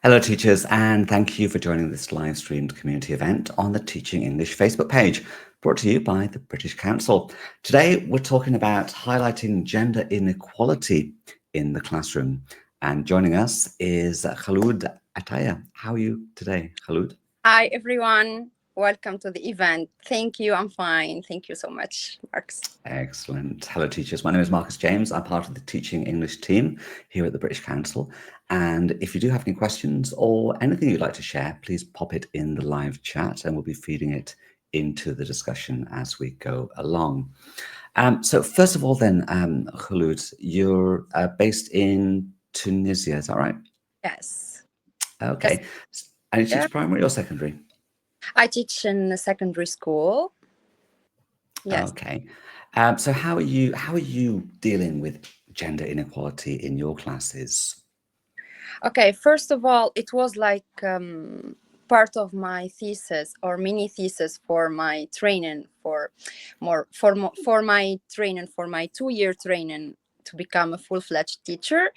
Hello, teachers, and thank you for joining this live streamed community event on the Teaching English Facebook page, brought to you by the British Council. Today, we're talking about highlighting gender inequality in the classroom. And joining us is Khouloud Attaya. How are you today, Khouloud? Hi, everyone. Welcome to the event. Thank you. I'm fine. Thank you so much, Marcus. Excellent. Hello, teachers. My name is Marcus James. I'm part of the Teaching English team here at the British Council. And if you do have any questions or anything you'd like to share, please pop it in the live chat and we'll be feeding it into the discussion as we go along. So first of all then, Khouloud, you're based in Tunisia, is that right? Yes. Okay. Yes. And you Yeah. teach primary or secondary? I teach in a secondary school. Yes. Okay. So how are you dealing with gender inequality in your classes? Okay. First of all, it was like part of my thesis or mini thesis for my training for my training for my 2-year training to become a full-fledged teacher.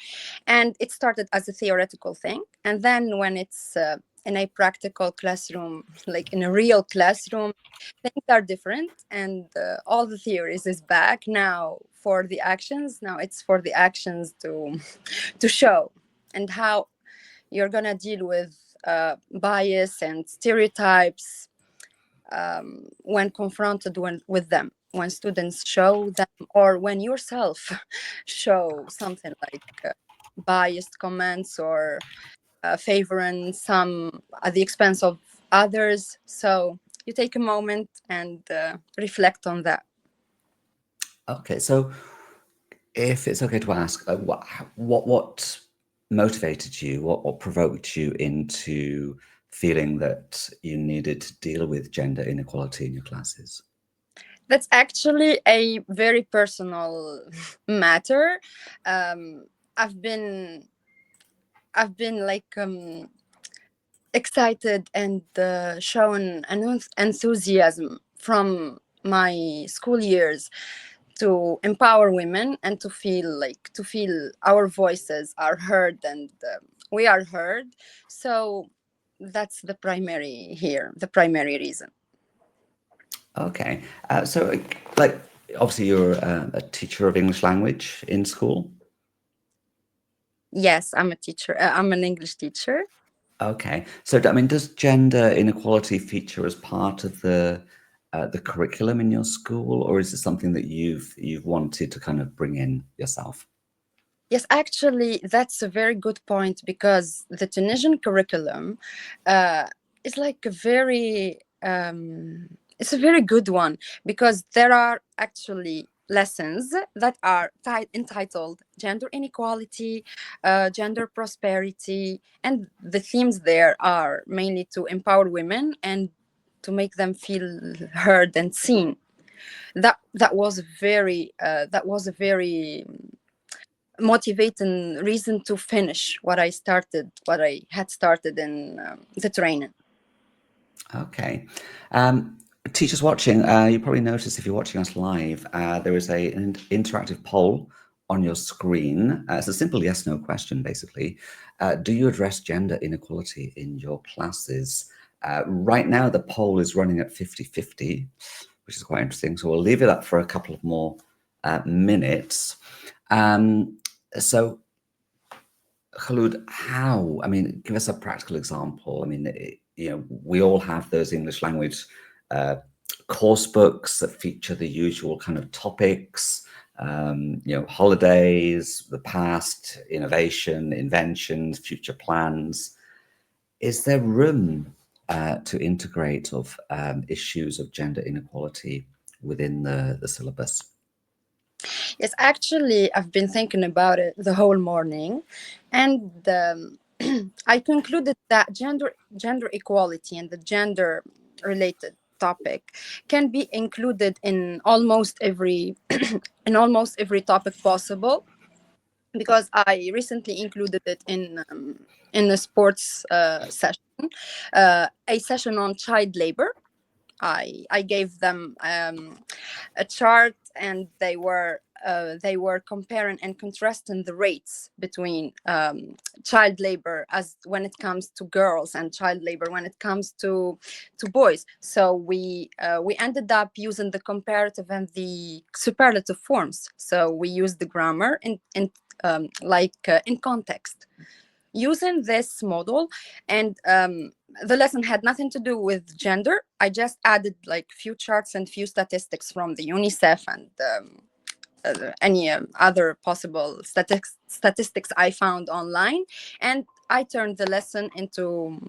And it started as a theoretical thing, and then when it's in a practical classroom, like in a real classroom, things are different, and all the theories is back now for the actions. Now it's for the actions to show and how you're gonna deal with bias and stereotypes when confronted with them, when students show them, or when yourself show something like biased comments or favoring some at the expense of others. So you take a moment and reflect on that. Okay, so if it's okay to ask, what motivated you, what provoked you into feeling that you needed to deal with gender inequality in your classes? That's actually a very personal matter. um, i've been I've been like excited and shown an enthusiasm from my school years to empower women and to feel our voices are heard, and we are heard. So that's the primary reason. Okay, so like obviously you're a teacher of English language in school. Yes, I'm a teacher. I'm an English teacher. Okay, so I mean, does gender inequality feature as part of the curriculum in your school, or is it something that you've wanted to kind of bring in yourself? Yes, actually, that's a very good point, because the Tunisian curriculum is like a very it's a very good one, because there are actually lessons that are entitled gender inequality, gender prosperity, and the themes there are mainly to empower women and to make them feel heard and seen. That was a very motivating reason to finish what I had started in the training. Okay. Teachers watching, you probably noticed if you're watching us live, there is an interactive poll on your screen. It's a simple yes/no question, basically. Do you address gender inequality in your classes? Right now, the poll is running at 50-50, which is quite interesting. So we'll leave it up for a couple of more minutes. So Khouloud, how? I mean, give us a practical example. I mean, we all have those English language course books that feature the usual kind of topics, holidays, the past, innovation, inventions, future plans. Is there room to integrate of issues of gender inequality within the syllabus? Yes, actually, I've been thinking about it the whole morning, and I concluded that gender equality and the gender related topic can be included in almost every topic possible, because I recently included it in a sports session, a session on child labor. I gave them a chart, and they were they were comparing and contrasting the rates between child labor as when it comes to girls and child labor when it comes to boys. So we ended up using the comparative and the superlative forms. So we used the grammar in context using this model, and the lesson had nothing to do with gender. I just added like few charts and few statistics from the UNICEF and any other possible statistics I found online, and I turned the lesson into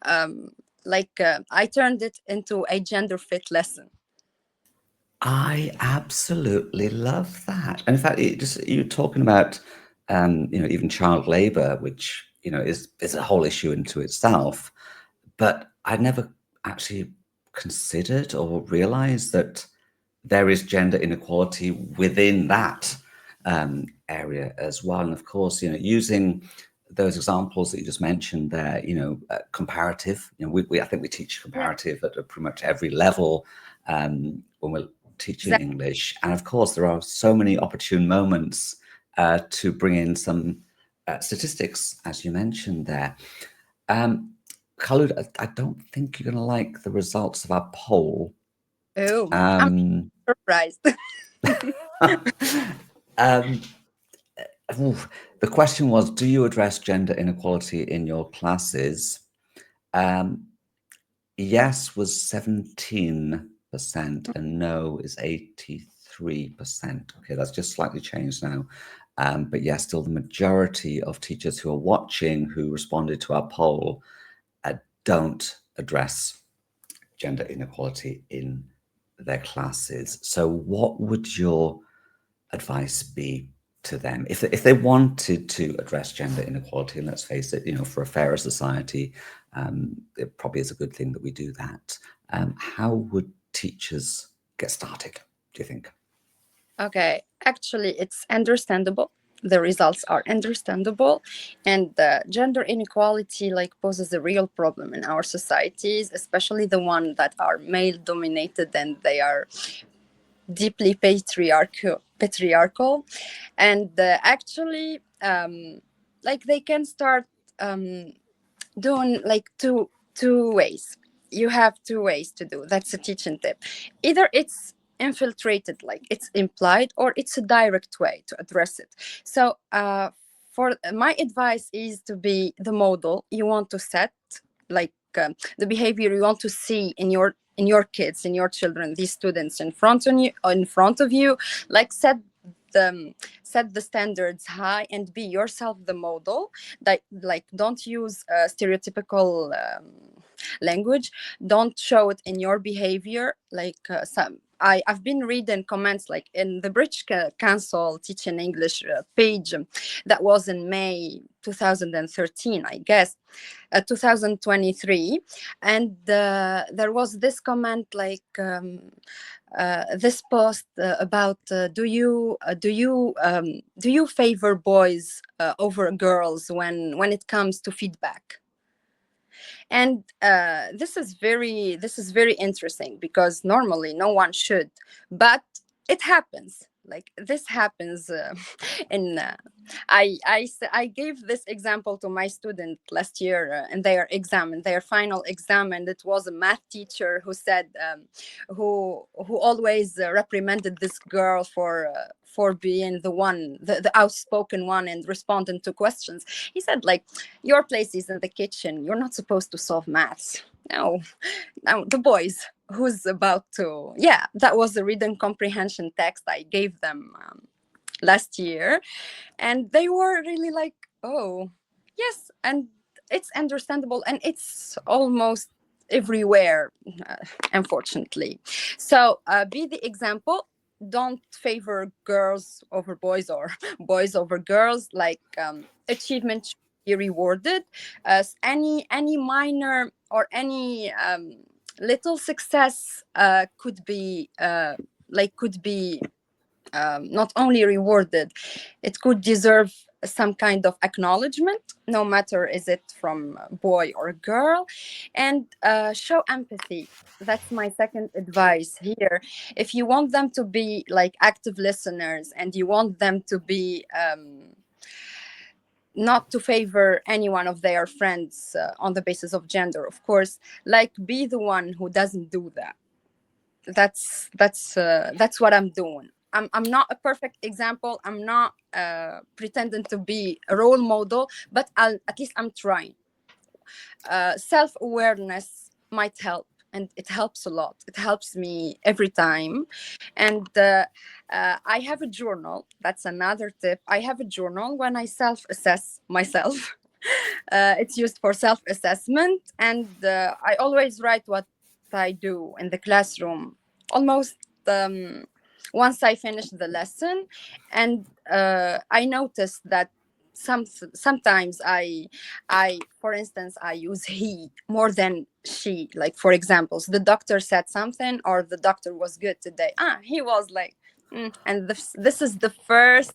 I turned it into a gender fit lesson. I absolutely love that. And in fact, you're talking about, even child labor, which, is a whole issue into itself. But I never actually considered or realized that there is gender inequality within that area as well. And of course, using those examples that you just mentioned there, comparative, I think we teach comparative at pretty much every level when we're teaching Exactly. English. And of course, there are so many opportune moments to bring in some statistics, as you mentioned there. Khouloud, I don't think you're going to like the results of our poll. Oh, I'm Um, surprised. um, the question was, do you address gender inequality in your classes? Yes was 17% and no is 83%. Okay, that's just slightly changed now. But yeah, still the majority of teachers who are watching who responded to our poll don't address gender inequality in their classes. So what would your advice be to them if they wanted to address gender inequality? And let's face it, for a fairer society, it probably is a good thing that we do that. How would teachers get started, do you think? Okay, actually, it's understandable. The results are understandable, and gender inequality poses a real problem in our societies, especially the one that are male dominated and they are deeply patriarchal, and actually, they can start doing two ways. You have two ways to do. That's a teaching tip. Either it's infiltrated, like it's implied, or it's a direct way to address it. So for my advice is to be the model you want to set, the behavior you want to see in your kids, in your children, these students in front of you, like set the standards high and be yourself the model. Don't use stereotypical language. Don't show it in your behavior. I've been reading comments like in the British Council Teaching English page, that was in May 2013, I guess, 2023, and there was this comment this post about do you favor boys over girls when it comes to feedback? And this is very interesting, because normally no one should, but it happens. Like this happens in I gave this example to my student last year in their final exam, and it was a math teacher who said who always reprimanded this girl for being the outspoken one and responding to questions. He said, your place is in the kitchen. You're not supposed to solve maths. No, now the boys who's about to. Yeah, that was the reading comprehension text I gave them last year, and they were really like, oh yes, and it's understandable, and it's almost everywhere, unfortunately. So be the example. Don't favor girls over boys or boys over girls. Achievement should be rewarded. As any minor or any little success could be not only rewarded, it could deserve some kind of acknowledgement, no matter is it from a boy or a girl, and show empathy. That's my second advice here. If you want them to be like active listeners, and you want them to be not to favor any one of their friends on the basis of gender, of course, like, be the one who doesn't do that. That's what I'm doing. I'm not a perfect example. I'm not pretending to be a role model, but at least I'm trying. Self-awareness might help, and it helps a lot. It helps me every time. And I have a journal. That's another tip. I have a journal when I self-assess myself. It's used for self-assessment, and I always write what I do in the classroom, almost once I finish the lesson. And I noticed that sometimes for instance, I use he more than she. Like, for examples, the doctor said something, or the doctor was good today. He was like, and this is the first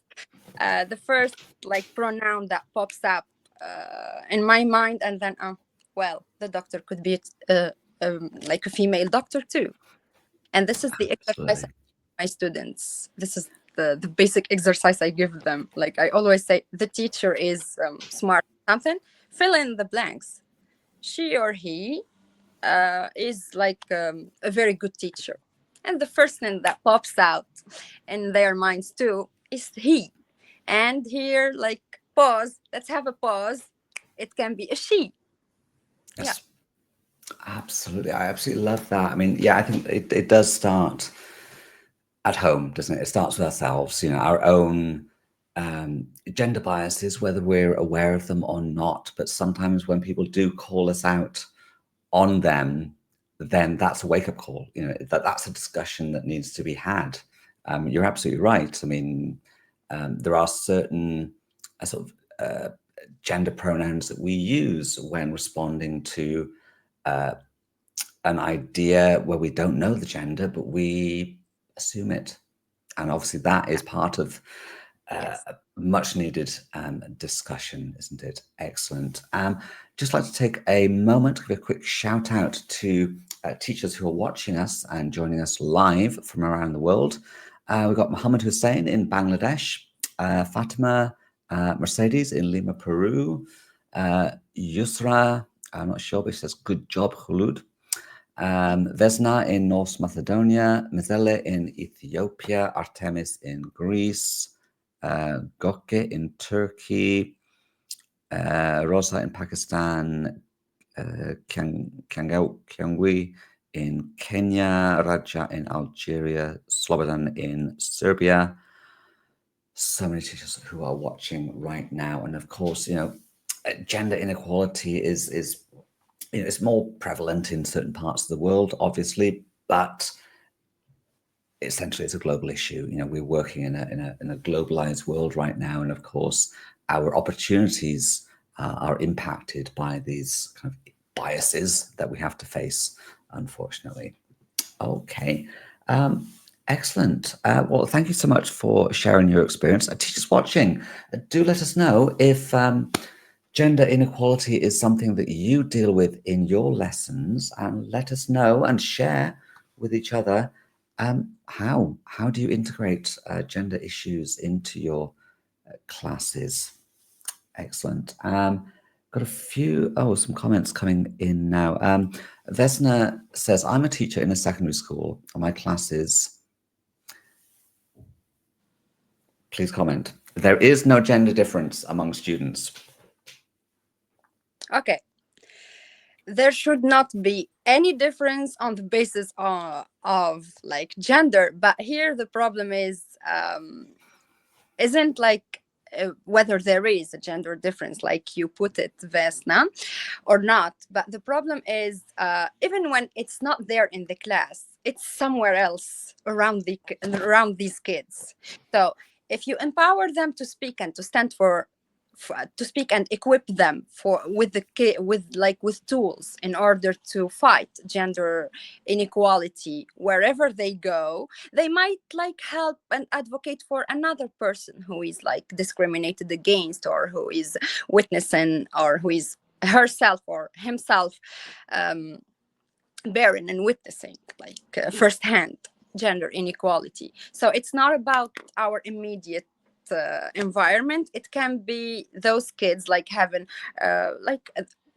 like pronoun that pops up in my mind. And then, well, the doctor could be like a female doctor too. And this is the exercise Absolutely. my students. This is the basic exercise I give them. Like, I always say, the teacher is smart something, fill in the blanks. She or he is like a very good teacher. And the first thing that pops out in their minds too is he. And here, like, pause, let's have a pause. It can be a she. Yeah. Yes. Absolutely. I absolutely love that. I mean, yeah, I think it does start at home, doesn't it? It starts with ourselves, our own gender biases, whether we're aware of them or not. But sometimes when people do call us out on them, then that's a wake-up call. That's a discussion that needs to be had. You're absolutely right. I mean, there are certain sort of gender pronouns that we use when responding to an idea where we don't know the gender, but we assume it. And obviously that is part of Yes. a much needed discussion, isn't it? Excellent. Just like to take a moment to give a quick shout out to teachers who are watching us and joining us live from around the world. We've got Mohammed Hussein in Bangladesh, Fatima Mercedes in Lima, Peru, Yusra, I'm not sure, but she says, good job, Khouloud. Vesna in North Macedonia, Mizele in Ethiopia, Artemis in Greece, Goke in Turkey, Rosa in Pakistan, Kyangwi in Kenya, Raja in Algeria, Slobodan in Serbia. So many teachers who are watching right now. And of course, gender inequality is it's more prevalent in certain parts of the world, obviously, but essentially it's a global issue. We're working in a globalized world right now, and of course, our opportunities are impacted by these kind of biases that we have to face, unfortunately. Okay. Excellent. Well, thank you so much for sharing your experience. Teachers watching, do let us know if gender inequality is something that you deal with in your lessons, and let us know and share with each other how do you integrate gender issues into your classes. Excellent. Got a few some comments coming in now. Vesna says, I'm a teacher in a secondary school and my classes, please comment, there is no gender difference among students. Okay. There should not be any difference on the basis of like gender, but here the problem is isn't like whether there is a gender difference like you put it, Vesna, or not. But the problem is even when it's not there in the class, it's somewhere else around these kids. So if you empower them to speak and to stand for to speak and equip them with tools in order to fight gender inequality wherever they go. They might like help and advocate for another person who is like discriminated against, or who is witnessing, or who is herself or himself um, bearing and witnessing like firsthand gender inequality. So it's not about our immediate environment. It can be those kids like having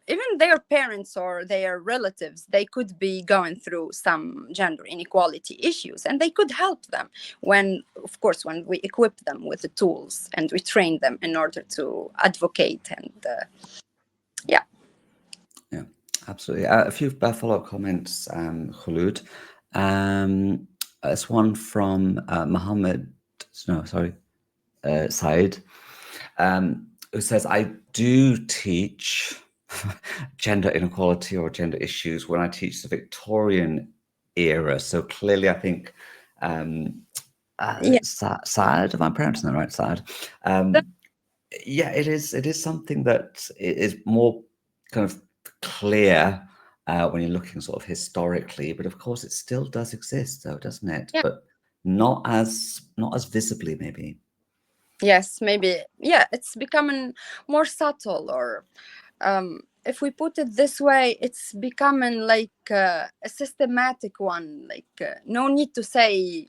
even their parents or their relatives, they could be going through some gender inequality issues, and they could help them when, of course, when we equip them with the tools and we train them in order to advocate. And yeah. Yeah, absolutely. A few follow-up comments, Khouloud. There's one from Mohammed, no, sorry, Said, who says, I do teach gender inequality or gender issues when I teach the Victorian era. So clearly, I think Yeah. Saad, am I pronouncing that right? Saad. Yeah, it is. It is something that is more kind of clear when you're looking sort of historically, but of course, it still does exist, though, doesn't it? Yeah. But not as visibly, maybe. Yes, maybe. Yeah, it's becoming more subtle, or if we put it this way, it's becoming like a systematic one. Like no need to say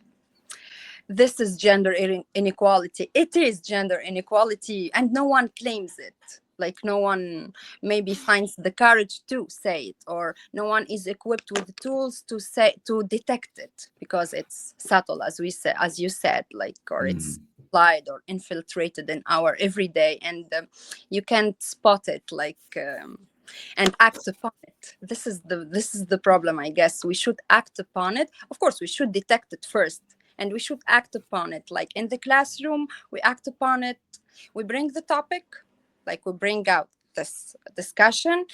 this is gender inequality. It is gender inequality, and no one claims it. Like no one maybe finds the courage to say it, or no one is equipped with the tools to detect it, because it's subtle, as we said, as you said, like, or it's applied or infiltrated in our everyday, and you can't spot it, like. And act upon it. This is the problem, I guess. We should act upon it. Of course, we should detect it first, and we should act upon it. Like in the classroom, we act upon it. We bring the topic, like we bring out this discussion,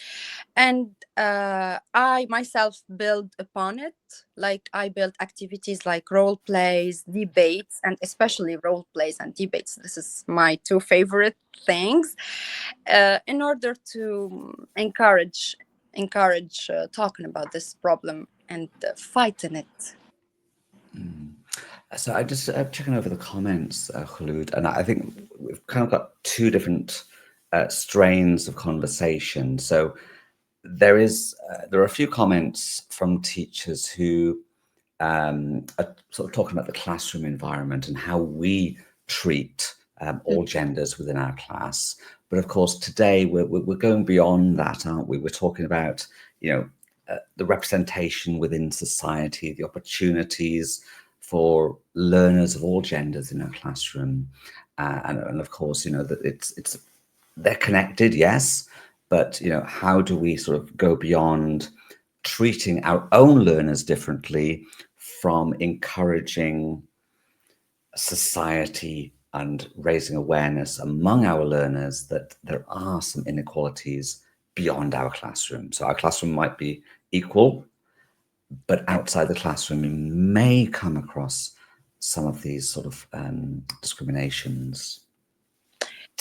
and I myself build upon it. Like I build activities like role plays, debates, and especially role plays and debates. This is my two favorite things, in order to encourage talking about this problem and fighting it. So I just checking over the comments, Khouloud, and I think we've kind of got two different strains of conversation. So there are a few comments from teachers who are sort of talking about the classroom environment and how we treat all genders within our class. But of course, today we're going beyond that, aren't we? We're talking about, the representation within society, the opportunities for learners of all genders in our classroom, and of course, that it's they're connected, yes, but how do we sort of go beyond treating our own learners differently from encouraging society and raising awareness among our learners that there are some inequalities beyond our classroom. So our classroom might be equal, but outside the classroom, we may come across some of these sort of discriminations.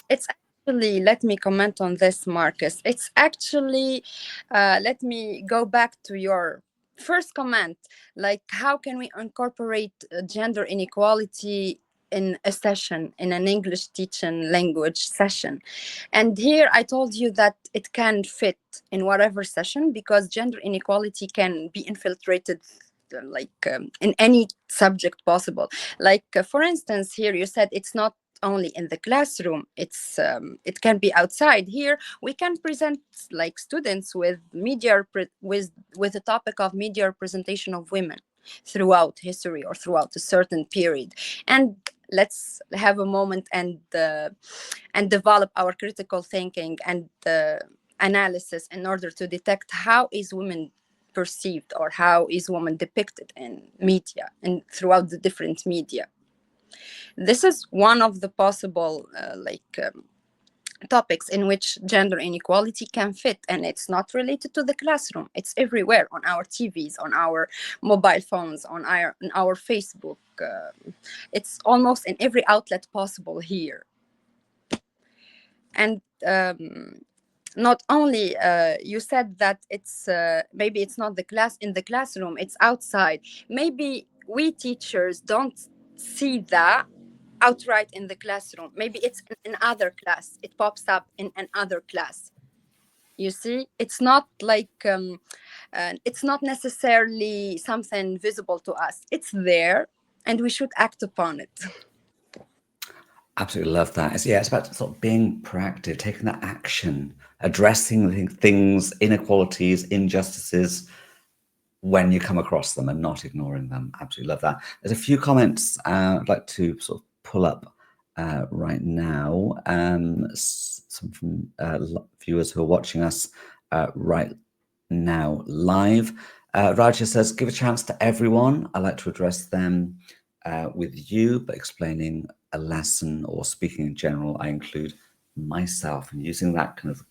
It's actually, let me comment on this, Marcus. It's actually, let me go back to your first comment. Like, how can we incorporate gender inequality in a session, in an English teaching language session? And here I told you that it can fit in whatever session, because gender inequality can be infiltrated in any subject possible. Like for instance, here you said it's not only in the classroom, it can be outside. Here we can present like students with with the topic of media representation of women throughout history or throughout a certain period, and let's have a moment and develop our critical thinking and analysis in order to detect how is women perceived, or how is woman depicted in media and throughout the different media. This is one of the possible topics in which gender inequality can fit, and it's not related to the classroom. It's everywhere, on our TVs, on our mobile phones, on our Facebook. It's almost in every outlet possible here. And not only you said that it's maybe it's not the class in the classroom, it's outside. Maybe we teachers don't see that outright in the classroom. Maybe it's in another class, it pops up in another class. You see, it's not like it's not necessarily something visible to us. It's there, and we should act upon it. Absolutely love that. It's about sort of being proactive, taking that action, addressing things, inequalities, injustices when you come across them and not ignoring them. Absolutely love that. There's a few comments I'd like to sort of pull up right now. Some from viewers who are watching us right now live. Raja says, give a chance to everyone. I like to address them with you, but explaining a lesson or speaking in general, I include myself, and using that kind of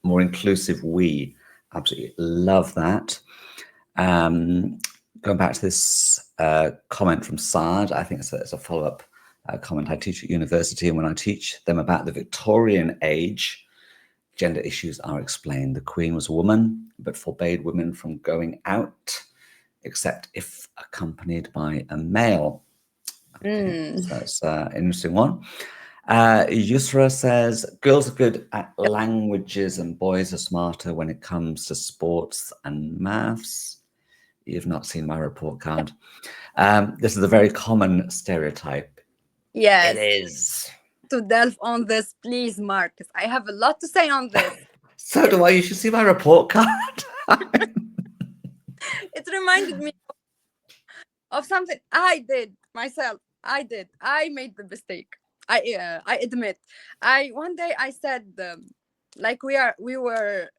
more inclusive we. Absolutely love that. Going back to this comment from Saad, I think it's a follow-up comment. I teach at university, and when I teach them about the Victorian age, gender issues are explained. The Queen was a woman, but forbade women from going out, except if accompanied by a male. Okay, so that's an interesting one. Yusra says, girls are good at languages and boys are smarter when it comes to sports and maths. You've not seen my report card. This is a very common stereotype. Yes. It is. To delve on this, please, Marcus. I have a lot to say on this. So do I. You should see my report card. It reminded me of something I did myself. I made the mistake. I admit. One day I said like we were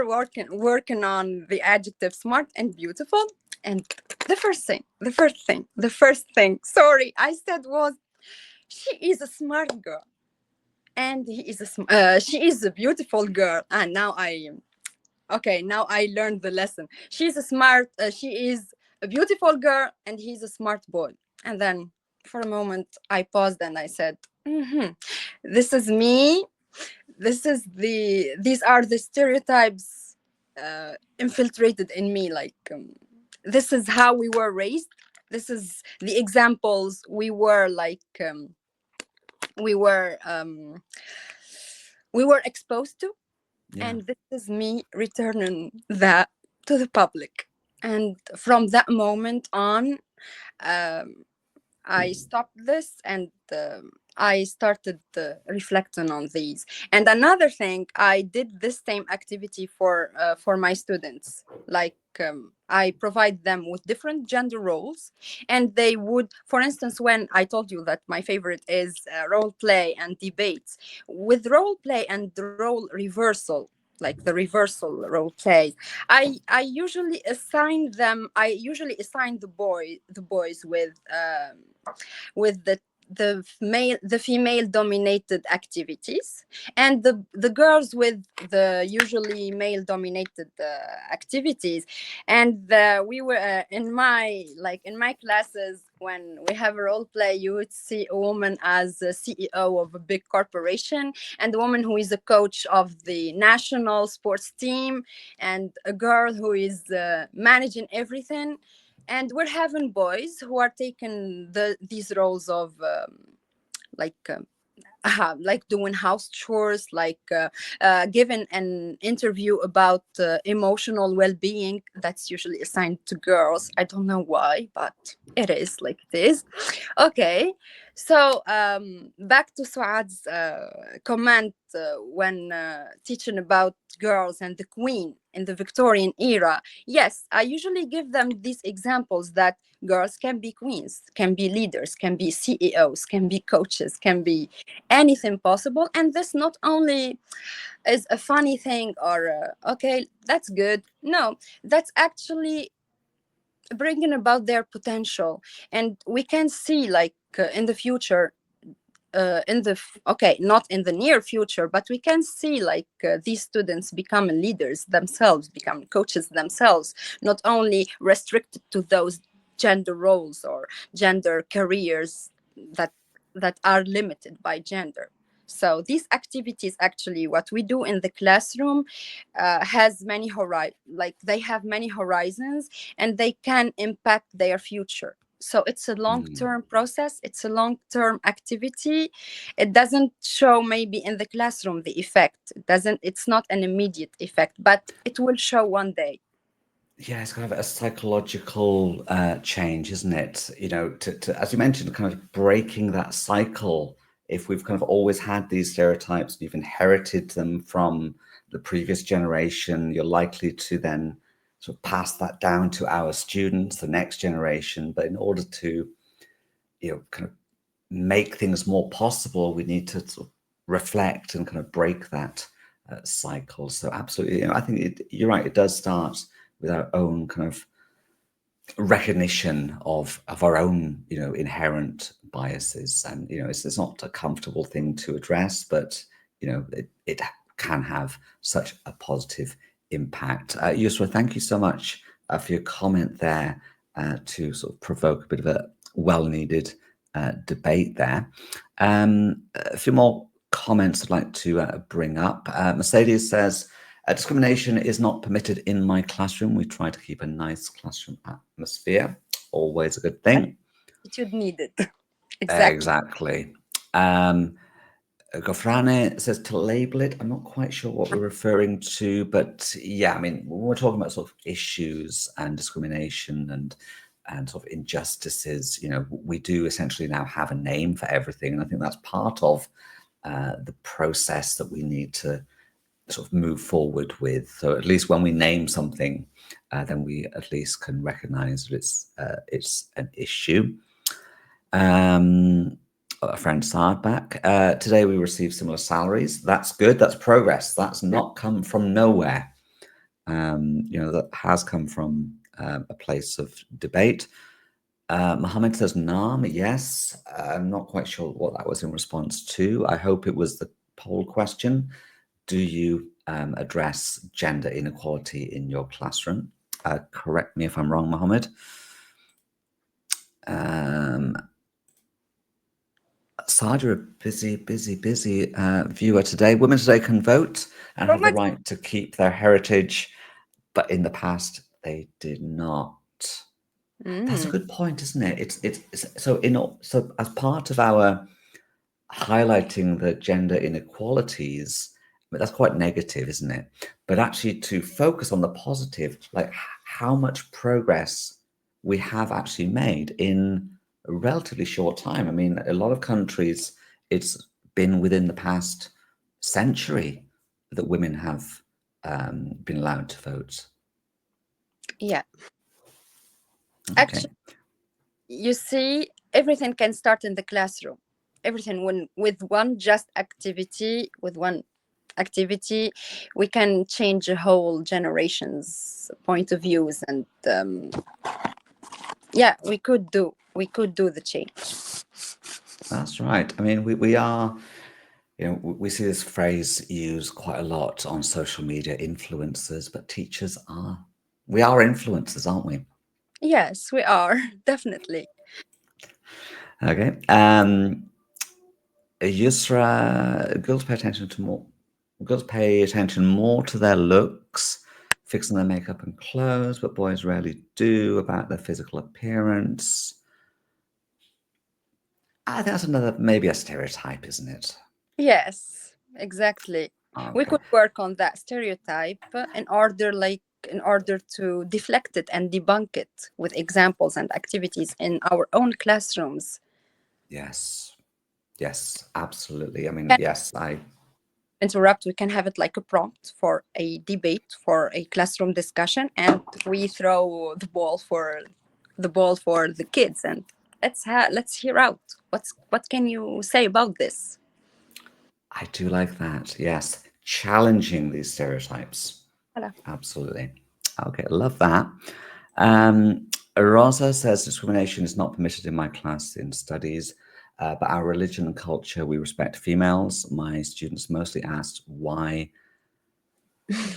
working on the adjective smart and beautiful, and the first thing, sorry, I said was, she is a smart girl, and she is a beautiful girl. And now I learned the lesson. She is a beautiful girl, and he's a smart boy. And then for a moment I paused and I said, this is me. These are the stereotypes infiltrated in me. Like this is how we were raised. This is the examples we were we were um, we were exposed to. Yeah. And this is me returning that to the public. And from that moment on, um, I stopped this, and I started reflecting on these. And another thing, I did this same activity for my students. Like I provide them with different gender roles, and they would, for instance, when I told you that my favorite is role play and debates, with role play and role reversal, like the reversal role play, I usually assign them. I usually assign the boys with the female dominated activities, and the girls with the usually male dominated activities. And we were in my classes, when we have a role play, you would see a woman as a CEO of a big corporation, and a woman who is a coach of the national sports team, and a girl who is managing everything. And we're having boys who are taking these roles of like like doing house chores, like giving an interview about emotional well-being. That's usually assigned to girls. I don't know why, but it is like it is. Okay, so back to Suad's comment when teaching about girls and the queen in the Victorian era. Yes, I usually give them these examples that girls can be queens, can be leaders, can be CEOs, can be coaches, can be anything possible. And this not only is a funny thing or okay, that's good. No, that's actually bringing about their potential. And we can see like in the future, not in the near future, but we can see like these students become leaders themselves, become coaches themselves, not only restricted to those gender roles or gender careers that are limited by gender. So these activities, actually, what we do in the classroom, has many like they have many horizons, and they can impact their future. So it's a Mm. long-term process. It's a long-term activity. It doesn't show maybe in the classroom the effect. It doesn't. It's not an immediate effect, but it will show one day. Yeah, it's kind of a psychological change, isn't it? You know, as you mentioned, kind of breaking that cycle. If we've kind of always had these stereotypes, and you've inherited them from the previous generation, you're likely to then sort of pass that down to our students, the next generation. But in order to, you know, kind of make things more possible, we need to sort of reflect and kind of break that cycle. So absolutely, you know, I think you're right. It does start with our own kind of recognition of our own, you know, inherent biases, and you know, it's not a comfortable thing to address, but you know, it can have such a positive impact. Yusra, thank you so much for your comment there, to sort of provoke a bit of a well-needed debate there. A few more comments I'd like to bring up. Mercedes says, discrimination is not permitted in my classroom. We try to keep a nice classroom atmosphere. Always a good thing. Attitude needed. Exactly. Exactly. Gofrane says to label it. I'm not quite sure what we're referring to, but yeah, I mean, when we're talking about sort of issues and discrimination and sort of injustices, you know, we do essentially now have a name for everything, and I think that's part of the process that we need to sort of move forward with. So at least when we name something, then we at least can recognize that it's an issue. A friend Sardback. Today we received similar salaries. That's good. That's progress. That's not come from nowhere. You know, that has come from a place of debate. Mohammed says Naam. Yes. I'm not quite sure what that was in response to. I hope it was the poll question. Do you address gender inequality in your classroom? Correct me if I'm wrong, Mohammed. Saad, you're a busy viewer today. Women today can vote and have the right to keep their heritage, but in the past they did not. That's a good point, isn't it? It's so as part of our highlighting the gender inequalities, but that's quite negative, isn't it? But actually to focus on the positive, like how much progress we have actually made in a relatively short time. I mean, a lot of countries, it's been within the past century that women have been allowed to vote. Yeah. Okay. Actually, you see, everything can start in the classroom. Everything, when with one just activity, with one activity, we can change a whole generation's point of views, and yeah, we could do the change. That's right. I mean, we are, you know, we see this phrase used quite a lot on social media, influencers, but we are influencers, aren't we? Yes, we are. Definitely. Okay. Yusra, girls pay attention more to their looks, fixing their makeup and clothes, but boys rarely do about their physical appearance. I think that's maybe a stereotype, isn't it? Yes, exactly. We Okay. could work on that stereotype in order to deflect it and debunk it with examples and activities in our own classrooms. Yes. Yes, absolutely. I mean, Can yes, I interrupt, we can have it like a prompt for a debate, for a classroom discussion, and we throw the ball for the kids, and let's hear out what can you say about this. do like that. Yes, challenging these stereotypes. Voilà. Absolutely. Okay, love that. Um, Rosa says discrimination is not permitted in my class in studies, but our religion and culture, we respect females. My students mostly asked why.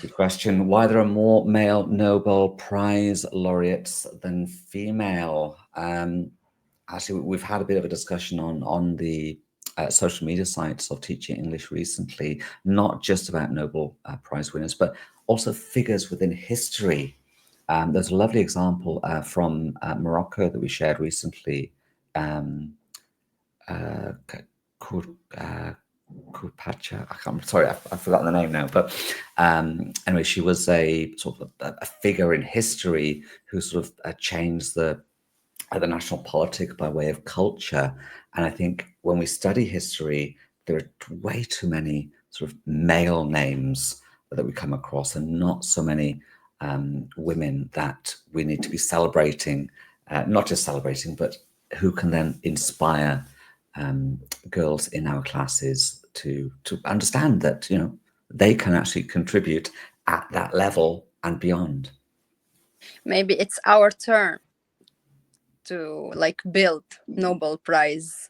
Good question. Why there are more male Nobel Prize laureates than female? Actually, we've had a bit of a discussion on the social media sites of teaching English recently, not just about Nobel Prize winners, but also figures within history. There's a lovely example from Morocco that we shared recently. Um, uh, Kupacha. Sorry, I've forgotten the name now. But anyway, she was a sort of a figure in history who sort of changed the national politic by way of culture. And I think when we study history, there are way too many sort of male names that we come across, and not so many women that we need to be celebrating. Not just celebrating, but who can then inspire girls in our classes to understand that they can actually contribute at that level and beyond. Maybe it's our turn to like build Nobel Prize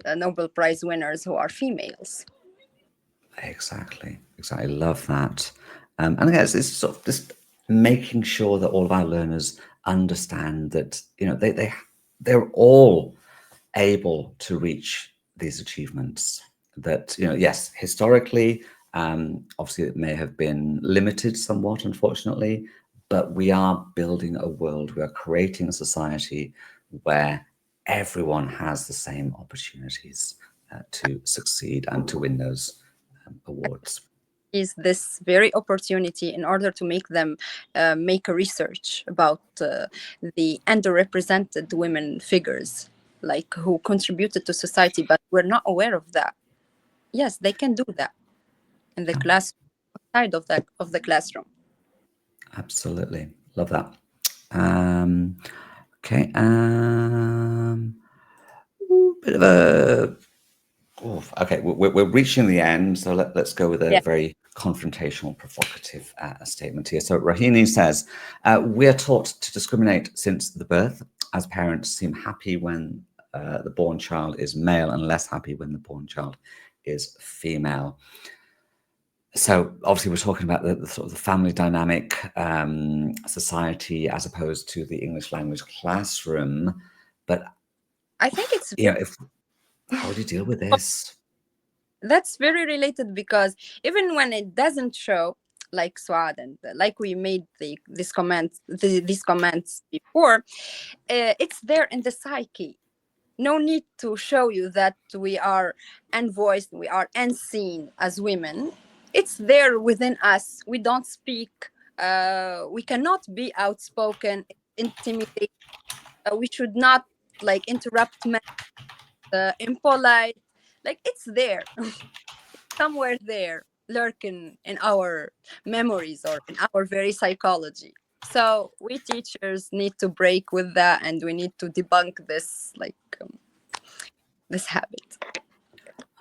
winners who are females. Exactly. Love that. And again, it's sort of just making sure that all of our learners understand that they're all able to reach these achievements. That yes, historically, obviously it may have been limited somewhat, unfortunately, but we are building a world. We are creating a society where everyone has the same opportunities to succeed and to win those awards. Is this very opportunity in order to make them make a research about the underrepresented women figures, like who contributed to society, but we're not aware of that. Yes, they can do that in the class side of the classroom. Absolutely. Love that. Okay. Bit of a okay, we're reaching the end, so let's go with a Yeah, very confrontational, provocative statement here. So Rahini says, we are taught to discriminate since the birth, as parents seem happy when the born child is male and less happy when the born child is female. So obviously we're talking about the sort of the family dynamic, society, as opposed to the English language classroom. But I think it's how would you deal with this? that's very related, because even when it doesn't show, like Swad and like we made these comments before, it's there in the psyche. No need to show you that we are unvoiced, we are unseen as women. It's there within us. We don't speak. We cannot be outspoken, intimidate. We should not like interrupt men, impolite. Like it's there, somewhere there, lurking in our memories or in our very psychology. So we teachers need to break with that, and we need to debunk this this habit.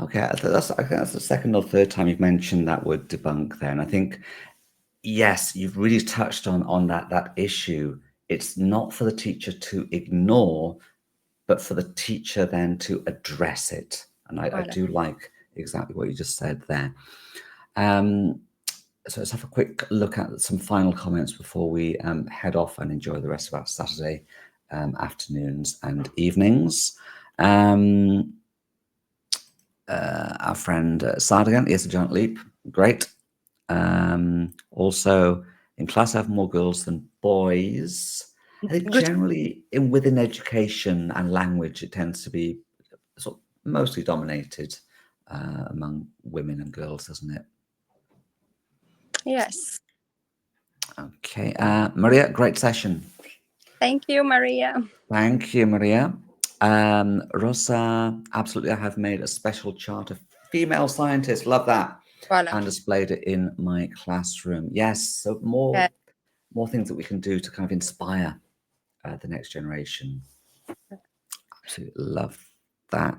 Okay, I think that's the second or third time you've mentioned that word debunk there. And I think, yes, you've really touched on that issue. It's not for the teacher to ignore, but for the teacher then to address it. And I Voilà. do like exactly what you just said there. So let's have a quick look at some final comments before we head off and enjoy the rest of our Saturday afternoons and evenings. Our friend Sardigan, yes, a giant leap. Great. Also, in class, I have more girls than boys. I think Good. generally within education and language, it tends to be sort of mostly dominated among women and girls, doesn't it? Yes. Okay. Maria, great session. Thank you, Maria. Thank you, Maria. Rosa, absolutely. I have made a special chart of female scientists. Love that. Voilà. And displayed it in my classroom. Yes, so more things that we can do to kind of inspire the next generation. Absolutely love that.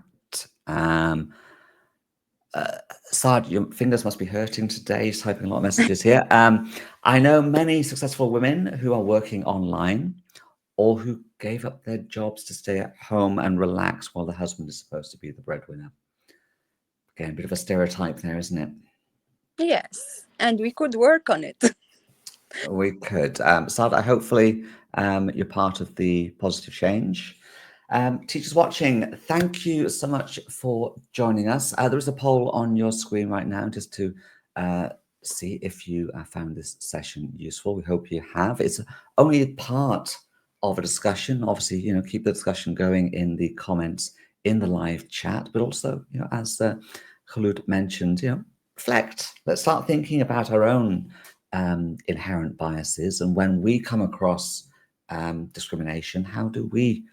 Saad, your fingers must be hurting today. He's typing a lot of messages here. I know many successful women who are working online or who gave up their jobs to stay at home and relax while the husband is supposed to be the breadwinner. Again, a bit of a stereotype there, isn't it? Yes, and we could work on it. We could. Saad, hopefully you're part of the positive change. Teachers watching, thank you so much for joining us. There is a poll on your screen right now just to see if you found this session useful. We hope you have. It's only part of a discussion. Obviously, keep the discussion going in the comments in the live chat, but also, as Khouloud mentioned, reflect. Let's start thinking about our own inherent biases, and when we come across discrimination, how do we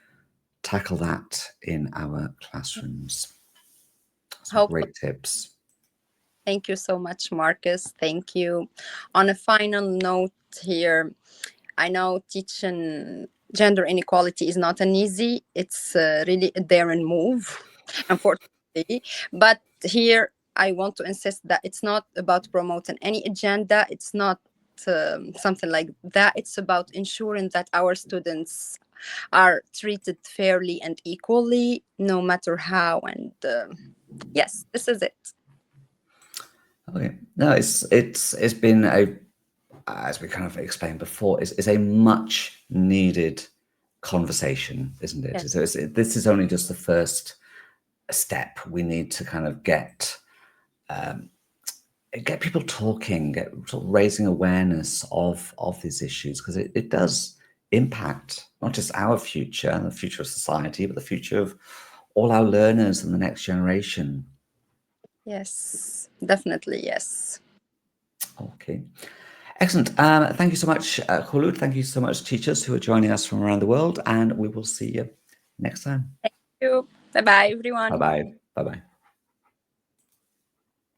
tackle that in our classrooms? Some great tips. Thank you so much, Marcus. Thank you. On a final note here, I know teaching gender inequality is not an easy, it's really a daring move, unfortunately. But here, I want to insist that it's not about promoting any agenda. It's not something like that. It's about ensuring that our students are treated fairly and equally, no matter how. And yes, this is it. Okay. No, it's been as we kind of explained before, is a much needed conversation, isn't it? Yes. So this is only just the first step. We need to kind of get people talking, sort of raising awareness of these issues, because it does impact not just our future and the future of society, but the future of all our learners and the next generation. Yes, definitely, yes. Okay. Excellent. Thank you so much, Khouloud. Thank you so much, teachers who are joining us from around the world, and we will see you next time. Thank you. Bye-bye, everyone. Bye-bye. Bye-bye.